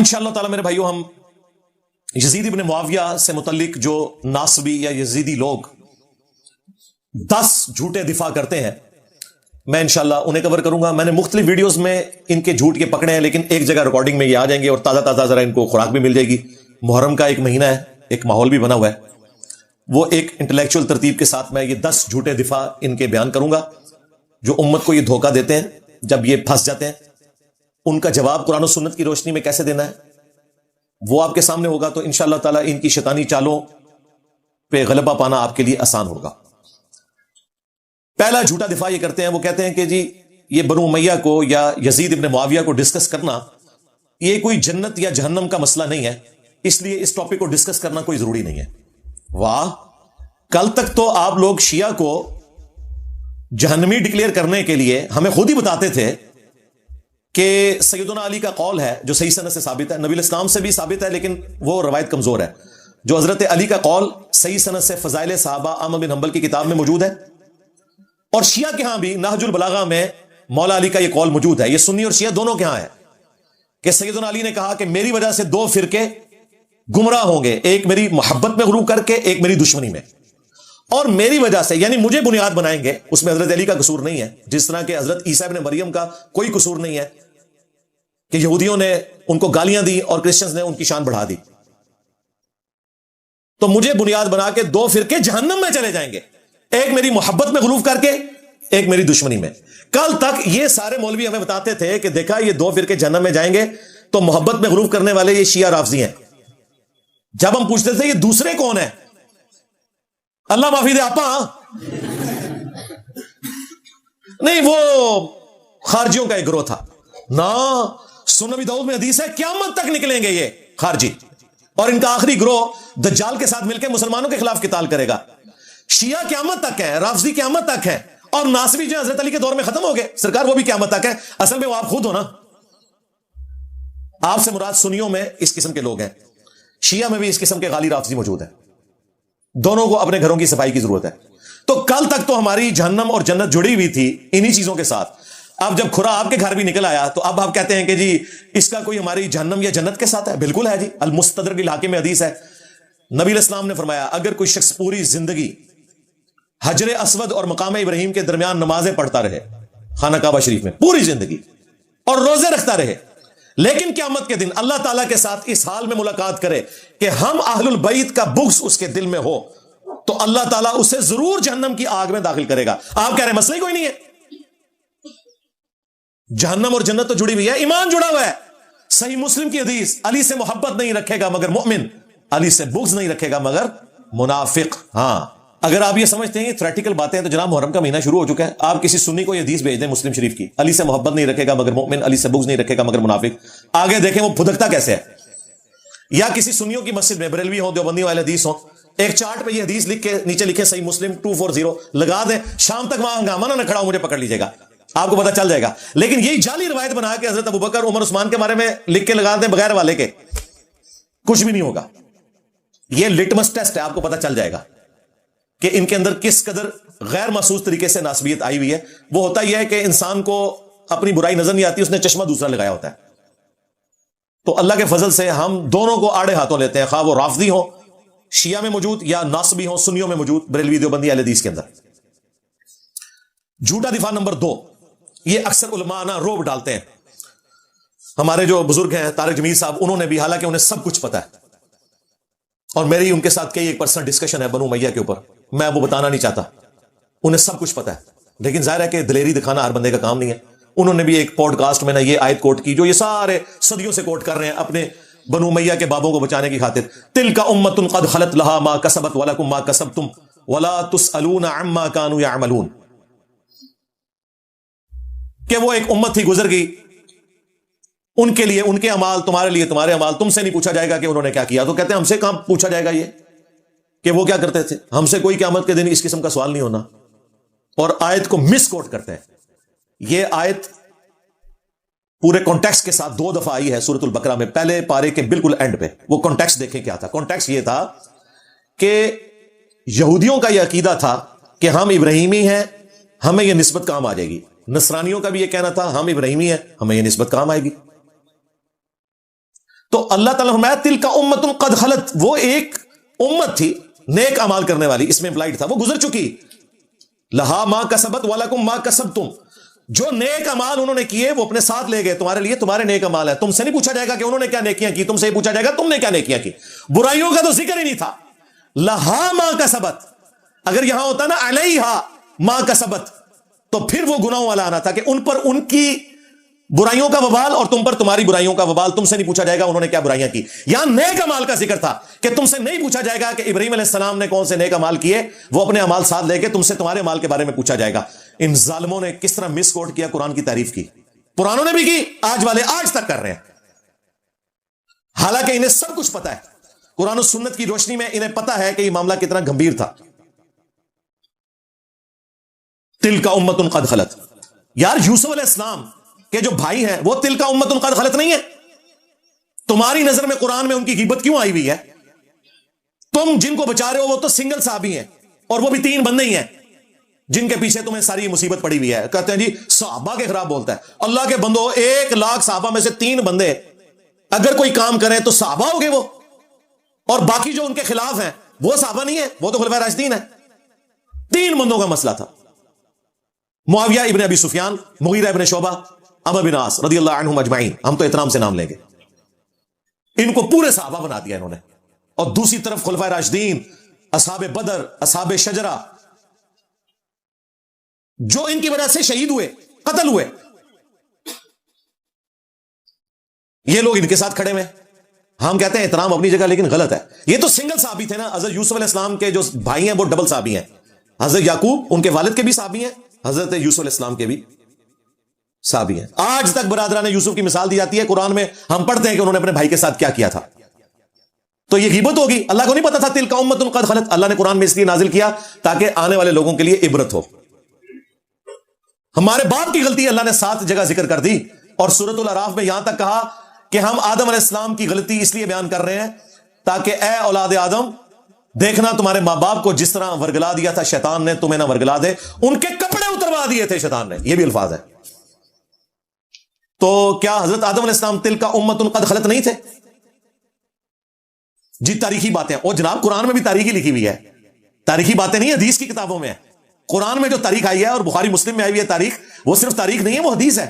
इंशाअल्लाह ताला मेरे भाइयों, हम यजीद इब्न मुआविया से मुतल्लिक जो नासबी या यजीदी लोग 10 झूठे दिफा करते हैं, मैं इंशाअल्लाह उन्हें कवर करूंगा। मैंने मुख्तलिफ वीडियोस में इनके झूठ के पकड़े हैं, लेकिन एक जगह रिकॉर्डिंग में ये आ जाएंगे और ताज़ा ताज़ा जरा इनको खुराक भी मिल जाएगी। मुहर्रम का एक महीना है, एक माहौल भी बना हुआ है, वो एक इंटेलेक्चुअल तरतीब के साथ मैं ये 10 झूठे दिफा इनके बयान करूंगा जो उम्मत को ये धोखा देते हैं। जब ये फंस जाते हैं, उनका जवाब कुरान और सुन्नत की रोशनी में कैसे देना है वो आपके सामने होगा। तो इंशाअल्लाह ताला इनकी शैतानी चालों पे गलबा पाना आपके लिए आसान होगा। पहला झूठा दिफा ये करते हैं, वो कहते हैं कि जी ये बनु उमैया को या यजीद इब्न मुआविया को डिस्कस करना ये कोई जन्नत या जहन्नम का मसला नहीं है, इसलिए इस टॉपिक को डिस्कस करना कोई जरूरी नहीं है। वाह, कल तक तो आप लोग शिया को जहन्नमी डिक्लेयर करने के लिए हमें खुद ही बताते थे कि सैयदना अली का कौल है जो सही सनद से साबित है, नबी इस्लाम से भी साबित है, लेकिन वो रवायत कमजोर है। जो हजरत अली का कौल सही सनद से फजाइल सहाबा अहमद बिन हंबल की किताब में मौजूद है, और शिया के यहां भी नहजुल बलागा में मौला अली का यह कौल मौजूद है। यह सुन्नी और शिया दोनों के यहां है कि सैयदना अली ने कहा कि मेरी वजह से 2 फिरके गुमराह होंगे, एक मेरी मोहब्बत में गुरूर करके, एक मेरी दुश्मनी में, और मेरी वजह से यानी मुझे बुनियाद बनाएंगे। उसमें हजरत अली का कसूर नहीं है, जिस तरह के हजरत ईसा इब्न मरियम का कोई कसूर नहीं है कि यहूदियों ने उनको गालियां दी और क्रिश्चियंस ने उनकी शान बढ़ा दी। तो मुझे बुनियाद बना के 2 फिरके जहन्नम में चले जाएंगे, एक मेरी मोहब्बत में गुरूर करके, एक मेरी दुश्मनी में। कल तक ये सारे मौलवी हमें बताते थे कि देखा ये 2 फिरके जहन्नम में जाएंगे, तो मोहब्बत में गुरूर करने वाले ये शिया राफजी हैं। जब हम पूछते थे ये दूसरे कौन है, अल्लाह माफी दे आपा, नहीं वो खारजियों का एक ग्रोह था ना। सुनन नबी दाऊद में हदीस है क़यामत तक निकलेंगे ये खारजी, और इनका आखिरी ग्रोह दज्जाल के साथ मिलकर मुसलमानों के खिलाफ किताल करेगा। शिया क़यामत तक है, राफजी क़यामत तक है, और नासबी जो हजरत अली के दौर में खत्म हो गए सरकार, वो भी क़यामत तक है। असल में वो आप खुद हो ना, आपसे मुराद सुन्नियों में इस किस्म के लोग हैं, शिया में भी इस किस्म के गाली राफजी मौजूद है। दोनों को अपने घरों की सफाई की जरूरत है। तो कल तक तो हमारी जहन्नम और जन्नत जुड़ी हुई थी इन्हीं चीजों के साथ। अब जब खुरा आपके घर भी निकल आया, तो अब आप कहते हैं कि जी इसका कोई हमारी जहन्नम या जन्नत के साथ है। बिल्कुल है जी, अल मुस्तदरक अल हाकिम में हदीस है, नबी इस्लाम ने फरमाया अगर कोई शख्स पूरी जिंदगी हजर अस्वद और मकाम इब्राहिम के दरमियान नमाजें पढ़ता रहे, खाना काबा शरीफ में पूरी जिंदगी, और रोजे रखता रहे, लेकिन क़यामत के दिन अल्लाह ताला के साथ इस हाल में मुलाकात करे कि हम अहलुल बैत का बुग़्ज़ उसके दिल में हो, तो अल्लाह ताला उसे जरूर जहन्नम की आग में दाखिल करेगा। आप कह रहे हैं मसला ही कोई नहीं है, जहन्नम और जन्नत तो जुड़ी हुई है, ईमान जुड़ा हुआ है। सही मुस्लिम की हदीस, अली से मोहब्बत नहीं रखेगा मगर मोमिन, अली से बुग़्ज़ नहीं रखेगा मगर मुनाफिक। हां, अगर आप ये समझते हैं थ्योरेटिकल बातें हैं, तो जनाब मुहर्रम का महीना शुरू हो चुका है। आप किसी सुन्नी को ये हदीस भेज दें मुस्लिम शरीफ की, अली से मोहब्बत नहीं रखेगा मगर मोमिन, अली से बुग़्ज़ नहीं रखेगा मगर मुनाफिक, आगे देखें वो फुदकता कैसे है। या किसी सुन्नियों की मस्जिद में, बरेलवी हो, देवबंदी वाले हदीस हो, एक चार्ट पे ये हदीस लिख के नीचे लिखे सही मुस्लिम 240 लगा दें, शाम तक वहां हंगामा ना खड़ा हो, मुझे पकड़ लीजिएगा, आपको पता चल जाएगा। लेकिन यही जाली रवायत बना के हजरत अबू बकर, उमर, उस्मान के बारे में लिख के लगा दें बगैर वाले के, कुछ भी नहीं होगा। यह लिटमस टेस्ट है, आपको पता चल जाएगा कि इनके अंदर किस कदर गैर महसूस तरीके से नासबियत आई हुई है। वो होता यह है कि इंसान को अपनी बुराई नजर नहीं आती, उसने चश्मा दूसरा लगाया होता है। तो अल्लाह के फजल से हम दोनों को आड़े हाथों लेते हैं, खा वो राफदी हो शिया में मौजूद या नासबी हो सुन्नियों में मौजूद, बरेलवी देवबंदी अहले हदीस के अंदर। झूठा दिफा नंबर 2, ये अक्सर उलमा ना रोब डालते हैं। हमारे जो बुजुर्ग हैं तारिक जमील साहब, उन्होंने भी, हालांकि उन्हें सब कुछ पता है, और मेरी उनके साथ कई एक पर्सनल डिस्कशन है बनु उमैया के ऊपर, मैं वो बताना नहीं चाहता, उन्हें सब कुछ पता है, लेकिन जाहिर है कि दिलेरी दिखाना हर बंदे का काम नहीं है। उन्होंने भी एक पॉडकास्ट में ना ये आयत कोट की जो ये सारे सदियों से कोट कर रहे हैं अपने बनु उमैया के बाबों को बचाने की खातिर, तिलका उम्मतुन कद खलत लहा मा कसबत वलकुम मा कसबतुम वला तुसअलूना अम्मा कानू यअमलून, कि वो एक उम्मत थी गुजर गई, उनके लिए उनके अमाल, तुम्हारे लिए तुम्हारे अमाल, तुमसे नहीं पूछा जाएगा कि उन्होंने क्या किया। तो कहते हैं हमसे कहां पूछा जाएगा ये कि वो क्या करते थे, हमसे कोई क़यामत के दिन इस किस्म का सवाल नहीं होना। और आयत को मिस कोट करते हैं। ये आयत पूरे कॉन्टेक्स्ट के साथ 2 दफा आई है सूरतुल बकरा में, पहले पारे के बिल्कुल एंड पे। वो कॉन्टेक्स्ट देखें क्या था। कॉन्टेक्स्ट ये था कि यहूदियों का यह अकीदा था कि हम इब्राहिमी हैं, हमें यह निस्बत काम आ जाएगी। नसरानियों का भी यह कहना था हम इब्राहिमी हैं, हमें यह निस्बत काम आएगी। تو اللہ تعالیٰ فرمایا تلک امت قد خلت، وہ ایک امت تھی نیک اعمال کرنے والی، اس میں امپلائڈ تھا وہ گزر چکی، لہا ما کسبت ولکم ما کسبتم، جو نیک اعمال انہوں نے کیے وہ اپنے ساتھ لے گئے، تمہارے لیے تمہارے نیک اعمال ہیں، تم سے نہیں پوچھا جائے گا کہ انہوں نے کیا نیکیاں کی، تم سے یہ پوچھا جائے گا تم نے کیا نیکیاں کی، برائیوں کا تو ذکر ہی نہیں تھا، لہا ما کسبت، اگر یہاں ہوتا نا علیہا ما کسبت تو پھر وہ گناہوں والا آنا تھا کہ ان پر ان کی برائیوں کا وبال اور تم پر تمہاری برائیوں کا وبال، تم سے نہیں پوچھا جائے گا انہوں نے کیا برائیاں کی۔ یہاں نیک اعمال کا ذکر تھا کہ تم سے نہیں پوچھا جائے گا کہ ابراہیم علیہ السلام نے کون سے نیک اعمال کیے، وہ اپنے اعمال ساتھ لے کے تم سے تمہارے اعمال کے بارے میں پوچھا جائے گا۔ ان ظالموں نے کس طرح مس کوٹ کیا، قرآن کی تعریف کی، پرانوں نے بھی کی، آج والے آج تک کر رہے ہیں، حالانکہ انہیں سب کچھ پتا ہے، قرآن و سنت کی روشنی میں انہیں پتا ہے کہ یہ معاملہ کتنا گمبھیر تھا۔ تلک امت قد خلت، یار یوسف علیہ السلام کہ جو بھائی ہیں وہ تلک امت قد خلت نہیں ہے؟ تمہاری نظر میں قرآن میں ان کی غیبت کیوں آئی ہوئی ہے؟ تم جن کو بچا رہے ہو وہ تو سنگل صحابی ہیں، اور وہ بھی 3 بندے ہی ہیں جن کے پیچھے تمہیں ساری مصیبت پڑی ہوئی ہے۔ کہتے ہیں جی صحابہ کے خلاف بولتا ہے، اللہ کے بندو 1,00,000 صحابہ میں سے 3 بندے اگر کوئی کام کریں تو صحابہ ہو گئے وہ، اور باقی جو ان کے خلاف ہیں وہ صحابہ نہیں ہے، وہ تو خلفائے راشدین ہیں۔ 3 بندوں کا مسئلہ تھا، معاویہ ابن ابی سفیان، مغیرہ ابن شعبہ، عمرو بن عاص رضی اللہ عنہم اجمعین، ہم تو احترام سے نام لیں گے، ان کو پورے صحابہ بنا دیا انہوں نے۔ اور دوسری طرف خلفائے راشدین، اصحاب بدر، اصحاب شجرہ، جو ان کی وجہ سے شہید ہوئے، قتل ہوئے، یہ لوگ ان کے ساتھ کھڑے ہوئے۔ ہم کہتے ہیں احترام اپنی جگہ، لیکن غلط ہے۔ یہ تو سنگل صحابی تھے نا، حضرت یوسف علیہ السلام کے جو بھائی ہیں وہ ڈبل صحابی ہیں، حضرت یعقوب ان کے والد کے بھی صحابی ہیں، حضرت یوسف علیہ السلام کے بھی صحابی ہیں۔ آج تک برادران یوسف کی مثال دی جاتی ہے، قرآن میں ہم پڑھتے ہیں کہ انہوں نے اپنے بھائی کے ساتھ کیا کیا تھا۔ تو یہ غیبت ہوگی، اللہ کو نہیں پتا تھا تلک امت قد خلت، اللہ نے قرآن میں اس لیے نازل کیا تاکہ آنے والے لوگوں کے لیے عبرت ہو۔ ہمارے باپ کی غلطی اللہ نے 7 جگہ ذکر کر دی، اور سورۃ الاعراف میں یہاں تک کہا کہ ہم آدم علیہ السلام کی غلطی اس لیے بیان کر رہے ہیں تاکہ اے اولاد آدم دیکھنا تمہارے ماں باپ کو جس طرح ورگلا دیا تھا شیطان نے، تمہیں نہ ورگلا دے، ان کے کپڑے اتروا دیے تھے شیطان نے، یہ بھی الفاظ ہے۔ تو کیا حضرت آدم علیہ السلام تلک امت قد خلت نہیں تھے؟ جی تاریخی باتیں، اور جناب قرآن میں بھی تاریخی لکھی ہوئی ہے، تاریخی باتیں نہیں حدیث کی کتابوں میں ہے، قرآن میں جو تاریخ آئی ہے اور بخاری مسلم میں آئی ہوئی ہے تاریخ، وہ صرف تاریخ نہیں ہے، وہ حدیث ہے،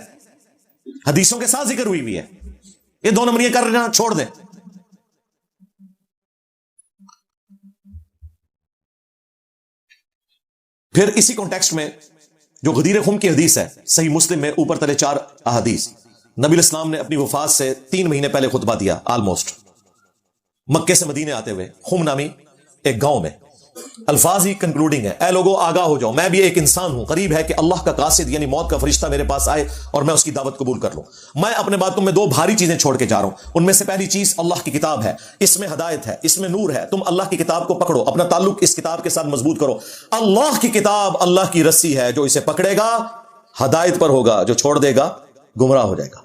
حدیثوں کے ساتھ ذکر ہوئی ہوئی ہے۔ یہ 2 نمبریاں کر لینا چھوڑ دیں۔ پھر اسی کانٹیکسٹ میں جو غدیر خم کی حدیث ہے، صحیح مسلم میں اوپر تلے 4 احادیث، نبی الاسلام نے اپنی وفات سے 3 مہینے پہلے خطبہ دیا، آلموسٹ مکے سے مدینے آتے ہوئے، خم نامی ایک گاؤں میں۔ الفاظ ہی کنکلوڈنگ ہے، اے لوگوں آگاہ ہو جاؤ، میں بھی ایک انسان ہوں، قریب ہے کہ اللہ کا قاصد یعنی موت کا فرشتہ میرے پاس آئے اور میں اس کی دعوت قبول کر لوں۔ میں اپنے بعد تم میں 2 بھاری چیزیں چھوڑ کے جا رہا ہوں، ان میں سے پہلی چیز اللہ کی کتاب ہے، اس میں ہدایت ہے، اس میں نور ہے، تم اللہ کی کتاب کو پکڑو، اپنا تعلق اس کتاب کے ساتھ مضبوط کرو۔ اللہ کی کتاب اللہ کی رسی ہے، جو اسے پکڑے گا ہدایت پر ہوگا، جو چھوڑ دے گا گمراہ ہو جائے گا۔